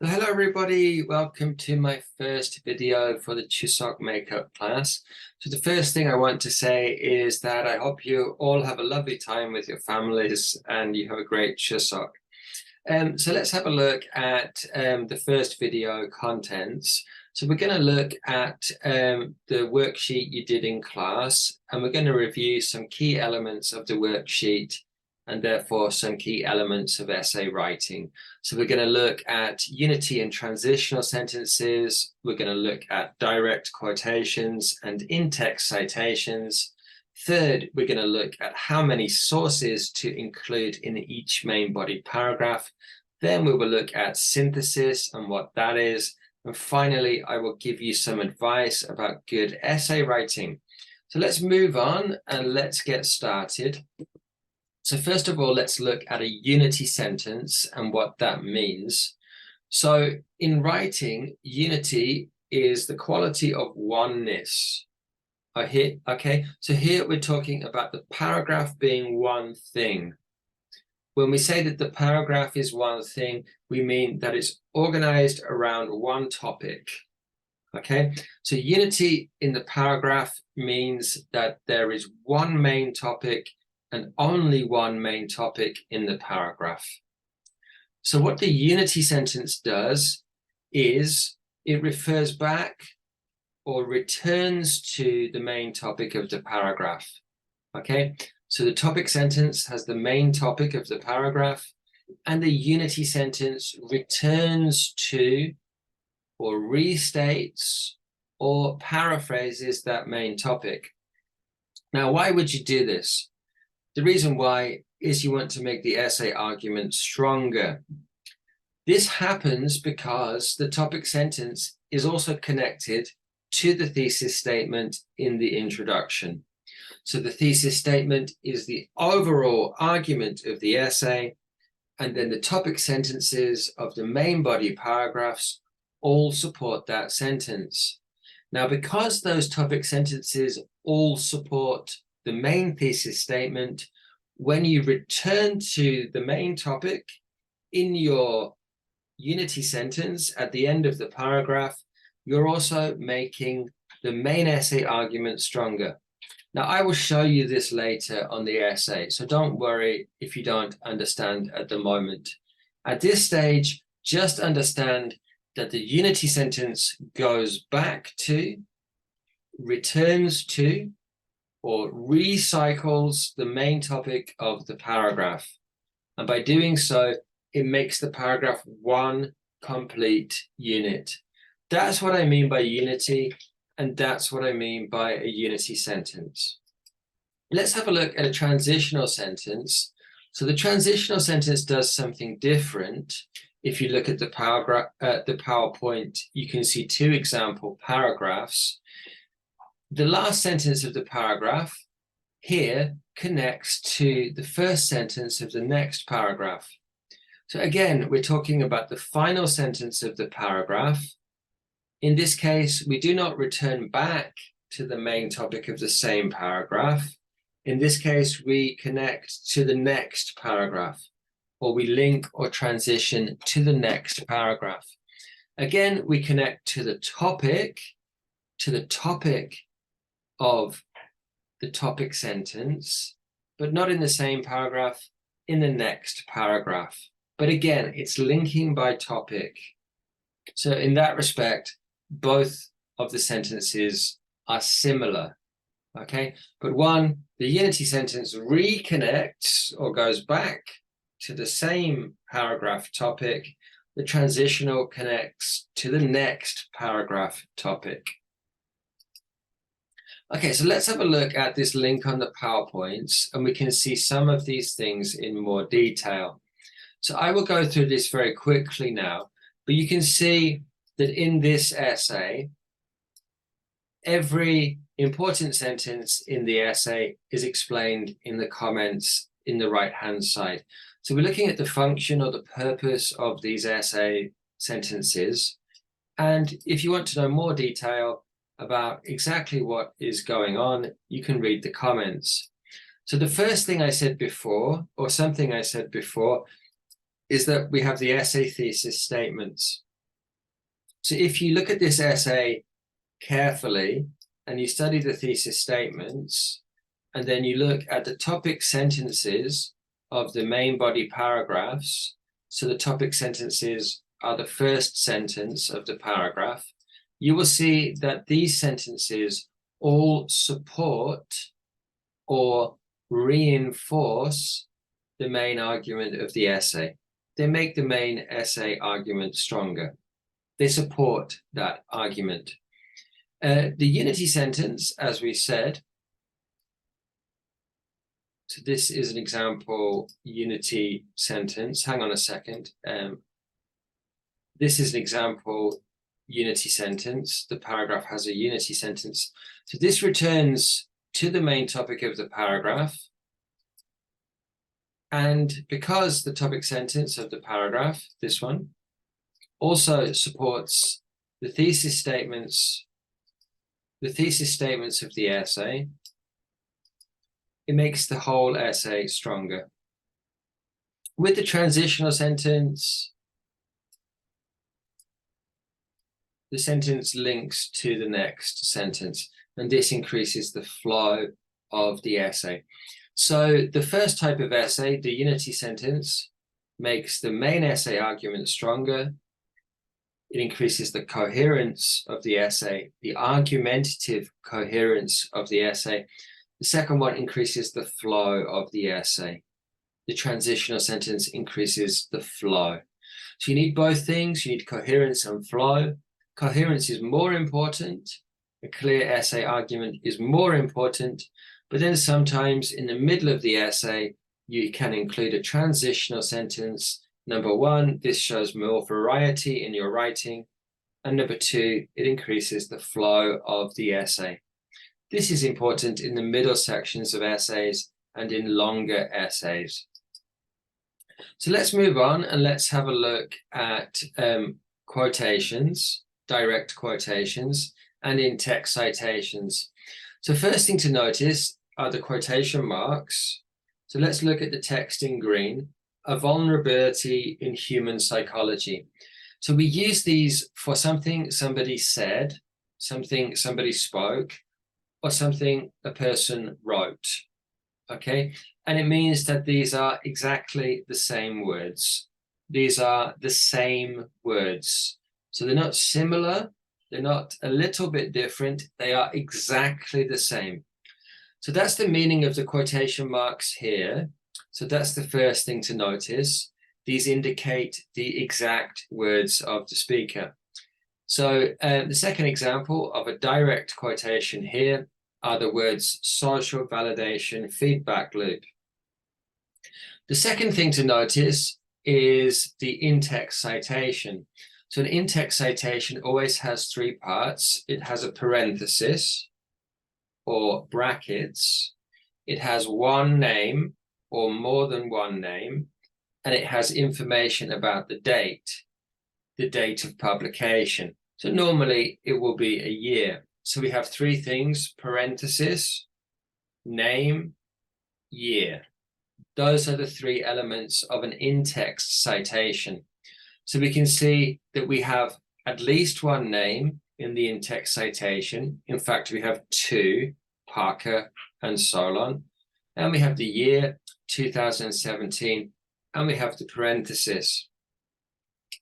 Hello everybody, welcome to my first video for the Chuseok makeup class. So the first thing I want to say is that I hope you all have a lovely time with your families and you have a great Chuseok. So let's have a look at the first video contents. So we're going to look at the worksheet you did in class, and we're going to review some key elements of the worksheet and therefore some key elements of essay writing. So we're going to look at unity and transitional sentences. We're going to look at direct quotations and in-text citations. Third, we're going to look at how many sources to include in each main body paragraph. Then we will look at synthesis and what that is. And finally, I will give you some advice about good essay writing. So let's move on and let's get started. So first of all, let's look at a unity sentence and what that means. So in writing, unity is the quality of oneness. Okay, so here we're talking about the paragraph being one thing. When we say that the paragraph is one thing, we mean that it's organized around one topic. Okay, so unity in the paragraph means that there is one main topic and only one main topic in the paragraph. So what the unity sentence does is it refers back or returns to the main topic of the paragraph. Okay, so the topic sentence has the main topic of the paragraph, and the unity sentence returns to or restates or paraphrases that main topic. Now, why would you do this? The reason why is you want to make the essay argument stronger. This happens because the topic sentence is also connected to the thesis statement in the introduction. So the thesis statement is the overall argument of the essay, and then the topic sentences of the main body paragraphs all support that sentence. Now, because those topic sentences all support the main thesis statement, when you return to the main topic in your unity sentence at the end of the paragraph, you're also making the main essay argument stronger. Now, I will show you this later on the essay, so don't worry if you don't understand at the moment. At this stage, just understand that the unity sentence goes back to, returns to, or recycles the main topic of the paragraph. And by doing so, it makes the paragraph one complete unit. That's what I mean by unity, and that's what I mean by a unity sentence. Let's have a look at a transitional sentence. So the transitional sentence does something different. If you look at the paragraph, the PowerPoint, you can see two example paragraphs. The last sentence of the paragraph here connects to the first sentence of the next paragraph. So again, we're talking about the final sentence of the paragraph. In this case, we do not return back to the main topic of the same paragraph. In this case, we connect to the next paragraph, or we link or transition to the next paragraph. Again, we connect to the topic of the topic sentence, but not in the same paragraph, in the next paragraph. But again, it's linking by topic. So in that respect, both of the sentences are similar, okay? But one, the unity sentence reconnects or goes back to the same paragraph topic. The transitional connects to the next paragraph topic. Okay, so let's have a look at this link on the PowerPoints, and we can see some of these things in more detail. So I will go through this very quickly now, but you can see that in this essay, every important sentence in the essay is explained in the comments in the right-hand side. So we're looking at the function or the purpose of these essay sentences. And if you want to know more detail about exactly what is going on, you can read the comments. So the first thing I said before, or something I said before, is that we have the essay thesis statements. So if you look at this essay carefully and you study the thesis statements, and then you look at the topic sentences of the main body paragraphs, so the topic sentences are the first sentence of the paragraph, you will see that these sentences all support or reinforce the main argument of the essay. They make the main essay argument stronger. They support that argument. The unity sentence, as we said, so this is an example unity sentence. Hang on a second. This is an example unity sentence. The paragraph has a unity sentence. So this returns to the main topic of the paragraph. And because the topic sentence of the paragraph, this one, also supports the thesis statements of the essay, it makes the whole essay stronger. With the transitional sentence, the sentence links to the next sentence, and this increases the flow of the essay. So the first type of essay, the unity sentence, makes the main essay argument stronger. It increases the coherence of the essay, the argumentative coherence of the essay. The second one increases the flow of the essay. The transitional sentence increases the flow. So you need both things. You need coherence and flow. Coherence is more important. A clear essay argument is more important. But then sometimes in the middle of the essay, you can include a transitional sentence. Number one, this shows more variety in your writing. And number two, it increases the flow of the essay. This is important in the middle sections of essays and in longer essays. So let's move on and let's have a look at quotations, direct quotations, and in-text citations. So first thing to notice are the quotation marks. So let's look at the text in green, a vulnerability in human psychology. So we use these for something somebody said, something somebody spoke, or something a person wrote, okay? And it means that these are exactly the same words. These are the same words. So they're not similar, they're not a little bit different, they are exactly the same. So that's the meaning of the quotation marks here. So that's the first thing to notice. These indicate the exact words of the speaker. So the second example of a direct quotation here are the words social validation feedback loop. The second thing to notice is the in-text citation. So an in-text citation always has three parts. It has a parenthesis or brackets. It has one name or more than one name, and it has information about the date of publication. So normally it will be a year. So we have three things: parenthesis, name, year. Those are the three elements of an in-text citation. So we can see that we have at least one name in the in-text citation. In fact, we have two, Parker and Solon. And we have the year, 2017, and we have the parenthesis.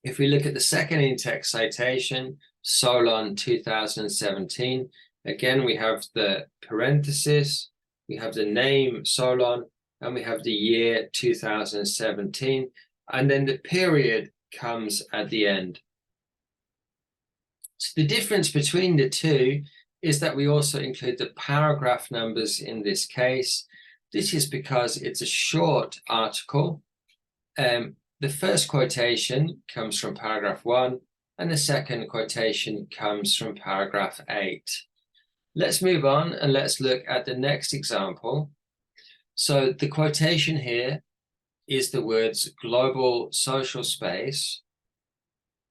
If we look at the second in-text citation, Solon 2017, again, we have the parenthesis, we have the name Solon, and we have the year 2017, and then the period comes at the end. So the difference between the two is that we also include the paragraph numbers in this case. This is because it's a short article. The first quotation comes from paragraph 1, and the second quotation comes from paragraph 8. Let's move on and let's look at the next example. So the quotation here is the words global social space,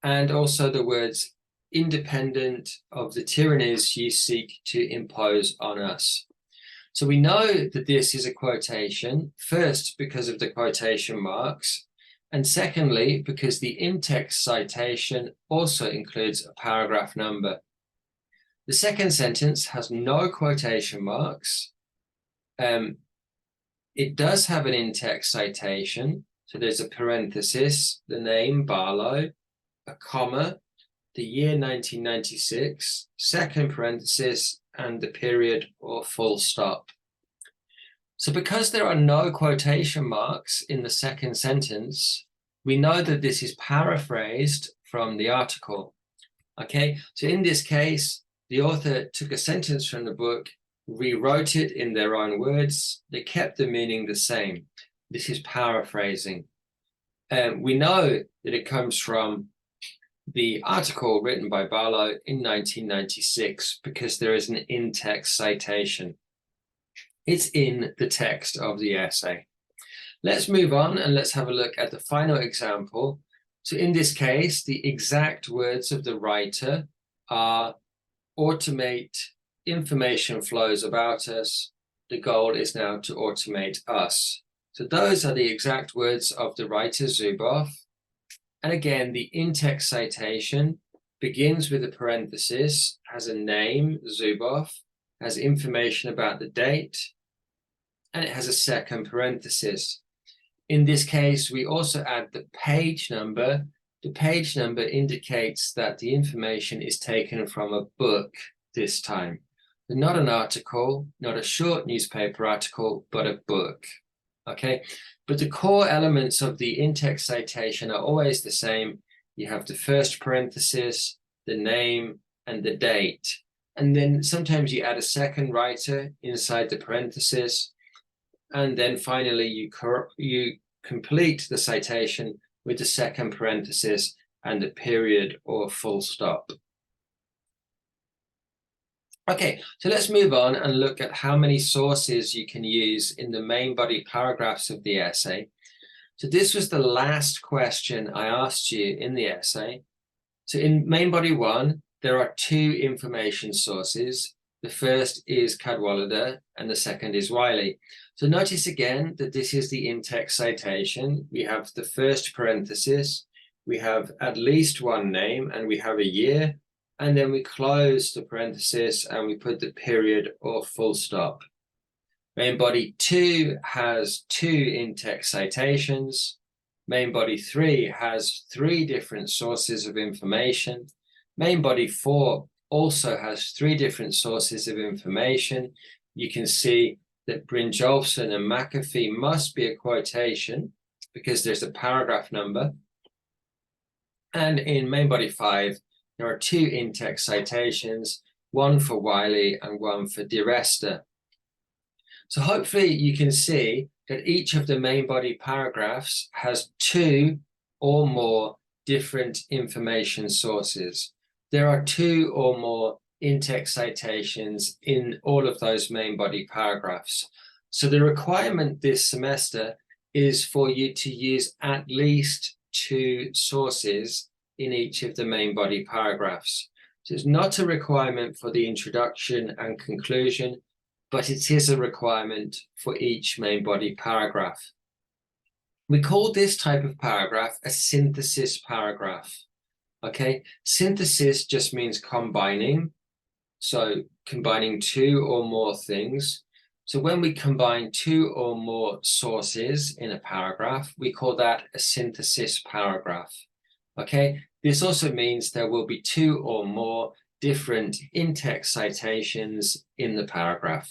and also the words independent of the tyrannies you seek to impose on us. So we know that this is a quotation, first because of the quotation marks, And secondly, because the in-text citation also includes a paragraph number. The second sentence has no quotation marks. It does have an in-text citation. So there's a parenthesis, the name Barlow, a comma, the year 1996, second parenthesis, and the period or full stop. So because there are no quotation marks in the second sentence, we know that this is paraphrased from the article. Okay, so in this case, the author took a sentence from the book, rewrote it in their own words. They kept the meaning the same. This is paraphrasing. We know that it comes from the article written by Barlow in 1996 because there is an in-text citation. It's in the text of the essay. Let's move on and let's have a look at the final example. So in this case, the exact words of the writer are automate information flows about us. The goal is now to automate us. So those are the exact words of the writer Zuboff. And again, the in-text citation begins with a parenthesis, has a name, Zuboff, has information about the date, and it has a second parenthesis. In this case, we also add the page number. The page number indicates that the information is taken from a book this time. Not an article, not a short newspaper article, but a book. Okay, but the core elements of the in-text citation are always the same. You have the first parenthesis, the name, and the date. And then sometimes you add a second writer inside the parenthesis. And then finally, you complete the citation with the second parenthesis and the period or full stop. Okay, so let's move on and look at how many sources you can use in the main body paragraphs of the essay. So this was the last question I asked you in the essay. So in main body 1, there are 2 information sources. The first is Cadwallader and the second is Wiley. So notice again that this is the in-text citation. We have the first parenthesis, we have at least one name, and we have a year, and then we close the parenthesis and we put the period or full stop. Main body 2 has 2 in-text citations. Main body 3 has 3 different sources of information. Main body 4 also has 3 different sources of information. You can see that Brynjolfsson and McAfee must be a quotation because there's a paragraph number. And in main body 5, there are 2 in-text citations, one for Wiley and one for DiResta. So hopefully you can see that each of the main body paragraphs has 2 or more different information sources. There are 2 or more in-text citations in all of those main body paragraphs. So the requirement this semester is for you to use at least 2 sources in each of the main body paragraphs. So it's not a requirement for the introduction and conclusion, but it is a requirement for each main body paragraph. We call this type of paragraph a synthesis paragraph. Okay, synthesis just means combining. So combining 2 or more things. So when we combine 2 or more sources in a paragraph, we call that a synthesis paragraph. Okay, this also means there will be 2 or more different in-text citations in the paragraph.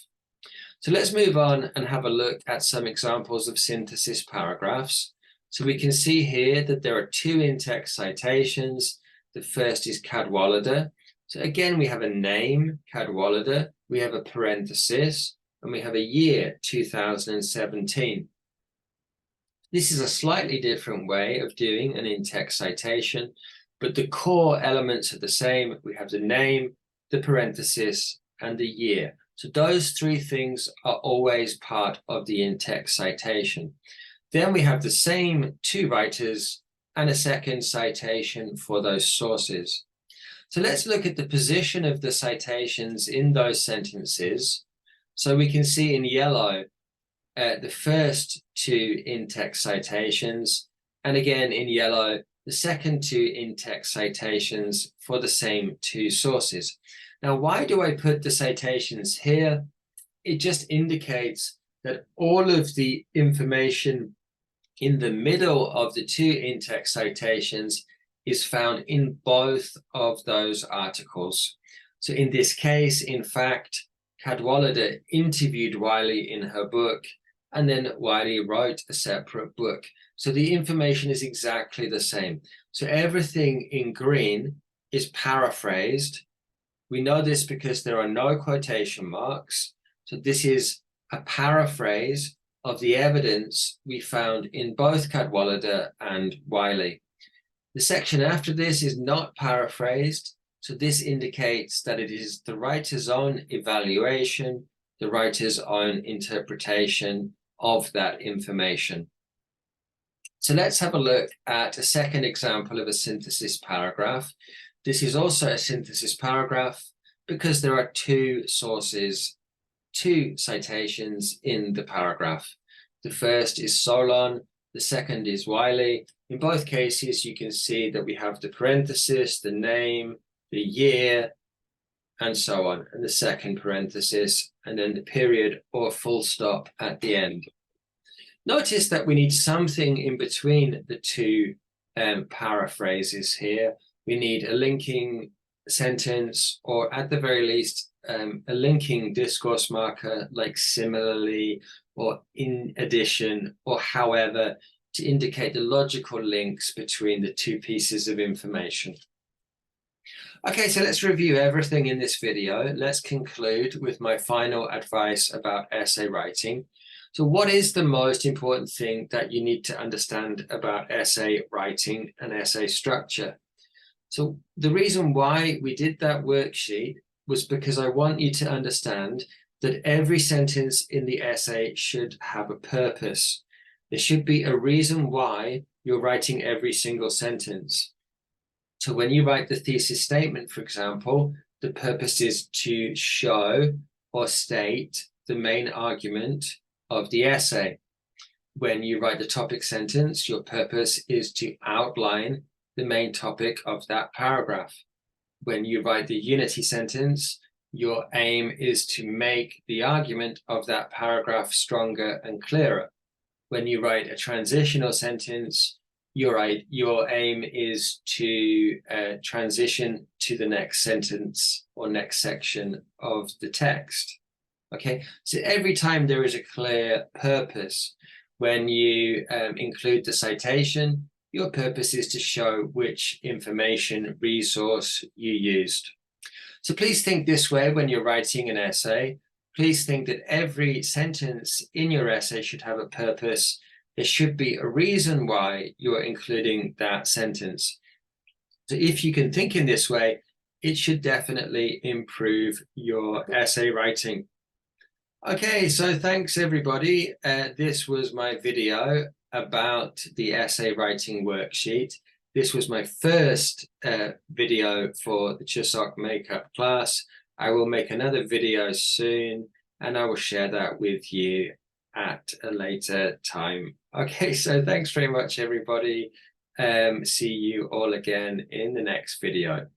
So let's move on and have a look at some examples of synthesis paragraphs. So we can see here that there are 2 in-text citations. The first is Cadwallader. So again, we have a name, Cadwallader, we have a parenthesis, and we have a year, 2017. This is a slightly different way of doing an in-text citation, but the core elements are the same. We have the name, the parenthesis, and the year. So those 3 things are always part of the in-text citation. Then we have the same 2 writers and a second citation for those sources. So let's look at the position of the citations in those sentences. So we can see in yellow the first 2 in-text citations, And again, in yellow, the second two in-text citations for the same two sources. Now, why do I put the citations here? It just indicates that all of the information in the middle of the two in-text citations is found in both of those articles. So in this case, in fact, Cadwallader interviewed Wiley in her book, and then Wiley wrote a separate book. So the information is exactly the same. So everything in green is paraphrased. We know this because there are no quotation marks. So this is a paraphrase of the evidence we found in both Cadwallader and Wiley. The section after this is not paraphrased, so this indicates that it is the writer's own evaluation, the writer's own interpretation of that information. So let's have a look at a second example of a synthesis paragraph. This is also a synthesis paragraph because there are two sources, two citations in the paragraph. The first is Solon, the second is Wiley. In both cases, you can see that we have the parenthesis, the name, the year, and so on, and the second parenthesis, and then the period or full stop at the end. Notice that we need something in between the two paraphrases here. We need a linking sentence, or at the very least, a linking discourse marker like similarly or in addition or however, to indicate the logical links between the two pieces of information. Okay, so let's review everything in this video. Let's conclude with my final advice about essay writing. So what is the most important thing that you need to understand about essay writing and essay structure? So the reason why we did that worksheet was because I want you to understand that every sentence in the essay should have a purpose. There should be a reason why you're writing every single sentence. So when you write the thesis statement, for example, the purpose is to show or state the main argument of the essay. When you write the topic sentence, your purpose is to outline the main topic of that paragraph. When you write the unity sentence, your aim is to make the argument of that paragraph stronger and clearer. When you write a transitional sentence, your aim is to transition to the next sentence or next section of the text. Okay, so every time there is a clear purpose. When you include the citation, your purpose is to show which information resource you used. So please think this way when you're writing an essay. Please think that every sentence in your essay should have a purpose. There should be a reason why you're including that sentence. So if you can think in this way, it should definitely improve your essay writing. Okay, so thanks everybody. This was my video about the essay writing worksheet. This was my first video for the Chuseok makeup class. I will make another video soon and I will share that with you at a later time. Okay, so thanks very much everybody. See you all again in the next video.